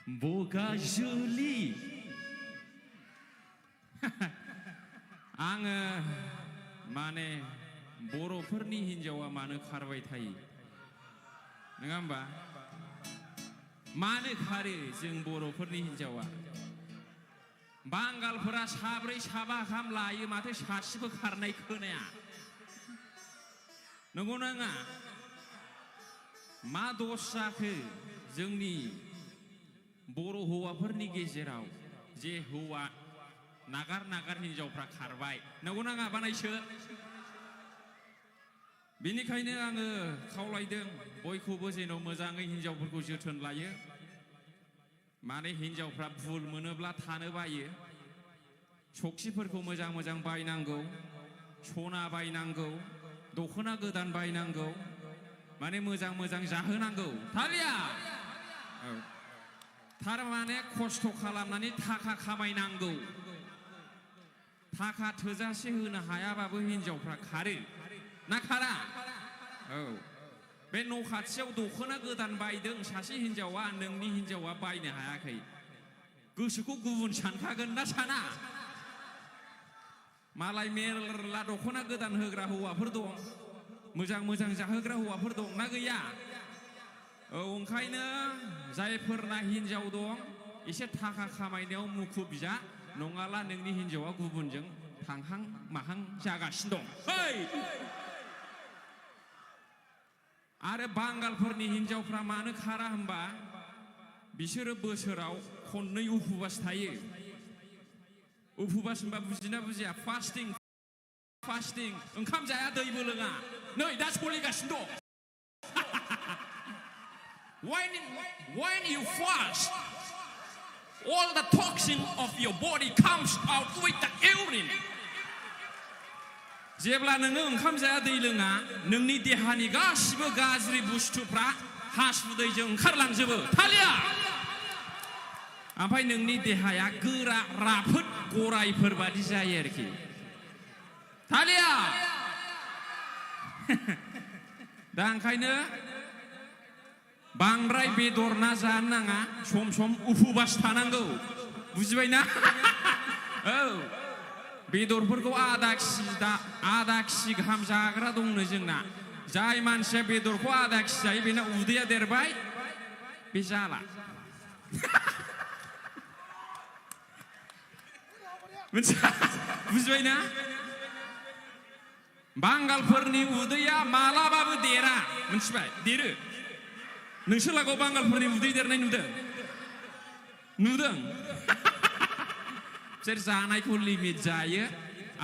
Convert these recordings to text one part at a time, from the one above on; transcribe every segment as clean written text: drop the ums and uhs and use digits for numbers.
Boga jeli. आङो माने बर'फोरनि हिन्जावा मानो खारबाय थायो नङा होमबा मानो खारो जों बर'फोरनि हिन्जावा बांगालफोरा साब्रै साबा गाहाम लायो माथो सासेबो खारनाय खोनाया नंगौ नङा मा दस जाखो जोंनि बर' हौवाफोरनि गेजेराव जे हौवा नागार नागार हिन्जावफ्रा खारबाय नंगौ नङा बानायसो बेनिखायनो आङो खावलायदों बयखौबो जेन' मोजाङै हिन्जावफोरखौ जोथोन लायो माने हिन्जावफ्रा भुल मोनोब्ला थानो बायो सखिफोरखौ मोजां मोजां बायनांगौ सना बायनांगौ दखना गोदान बायनांगौ माने मोजां मोजां जाहोनांगौ थालिया थारमाने खस्थ' खालामनानै थाखा खामायनांगौ थाखा थोजासे होनो हायाबाबो हिन्जावफ्रा खारो ना खारा औ बे न' खाथियाव दखना गोदान बायदों सासे हिन्जावा नोंनि हिन्जावा बायनो हायाखै गोसोखौ गुबुन सानखागोन ना साना मालाय मेरला दखना गोदान होग्रा हौवाफोर दं मोजां मोजां जाहोग्रा हौवाफोर दं ना गैया औ ओंखायनो जायफोरना हिन्जाव दं एसे थाखा खामायनायाव मुखुब जा नङाला नोंनि हिन्जावा गुबुनजों थांहां माहां जागासिनो दं आरो बांगालफोरनि हिन्जावफ्रा मानो खारा होनबा बिसोरो बोसोराव खननै उपबास थायो उपबास होनबा बुजिना बुजिया फास्टिं फास्टिं ओंखाम जाया दैबो लोङा नै दा सोलिगासिनो दं when you fast all the toxin of your body comes out with the urine जेब्ला नोङो ओंखाम जाया दै लोङा नोंनि देहानि गासिबो गाज्रि बुस्थुफ्रा हासुदैजों ओंखारलांजोबो थालिया ओमफ्राय नोंनि देहाया गोरा राफोद गरायफोर बादि जायो आरोखि थालिया दा ओंखायनो बांद्राय बेदर ना जानो नाङा सम सम उपबास थानांगौ बुजिबायना औ बेदरफोरखौ आधा केजि गाहाम जाग्रा दंनो जोंना जाय मानसिया बेदरखौ आधा केजि जायो बेना उदैया देरबाय बे जाला बुजिबायना बांगालफोरनि उदैया मालाबाबो देरा मिथिबाय देरो नोंसोर लागोआव बांगालफोरनि उदै देरनाय नुदों बिसोर जानायखौ लिमिट जायो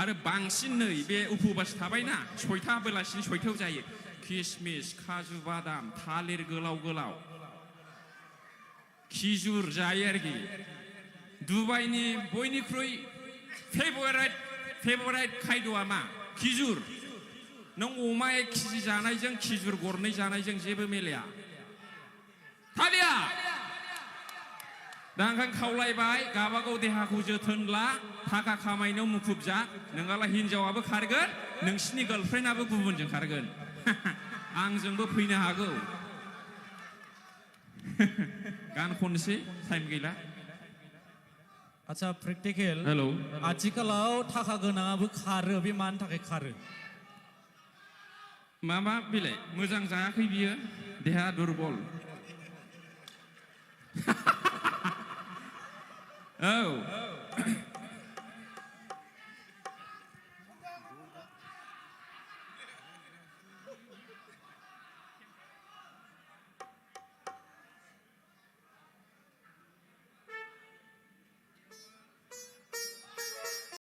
आरो बांसिन नै बे उपबास थाबायना 6टा बेलासिनि 6टायाव जायो किसमिस काजु बादाम थालिर गोलाव गोलाव खिजुर जायो आरोखि दुबाइनि बयनिख्रुइ फेभराइट खायद'आ मा खिजुर नों अमा 1 केजि जानायजों खिजुर गरनै जानायजों जेबो मिलाया थालिया दा ओंखायनो खावलायबाय गावबागाव देहाखौ जोथोन ला थाखा खामायनायाव मुखुब जा नङाला हिन्जावाबो खारगोन नोंसिनि गार्लफ्रेन्डआबो गुबुनजों खारगोन आंजोंबो फैनो हागौ गान खननोसै टाइम गैला आच्छा प्रेक्टिकेल हेलौ आथिखालाव थाखा गोनाङाबो खारो बे मानि थाखाय खारो मा बिलाय मोजां जायाखै बियो देहा दुरबल औ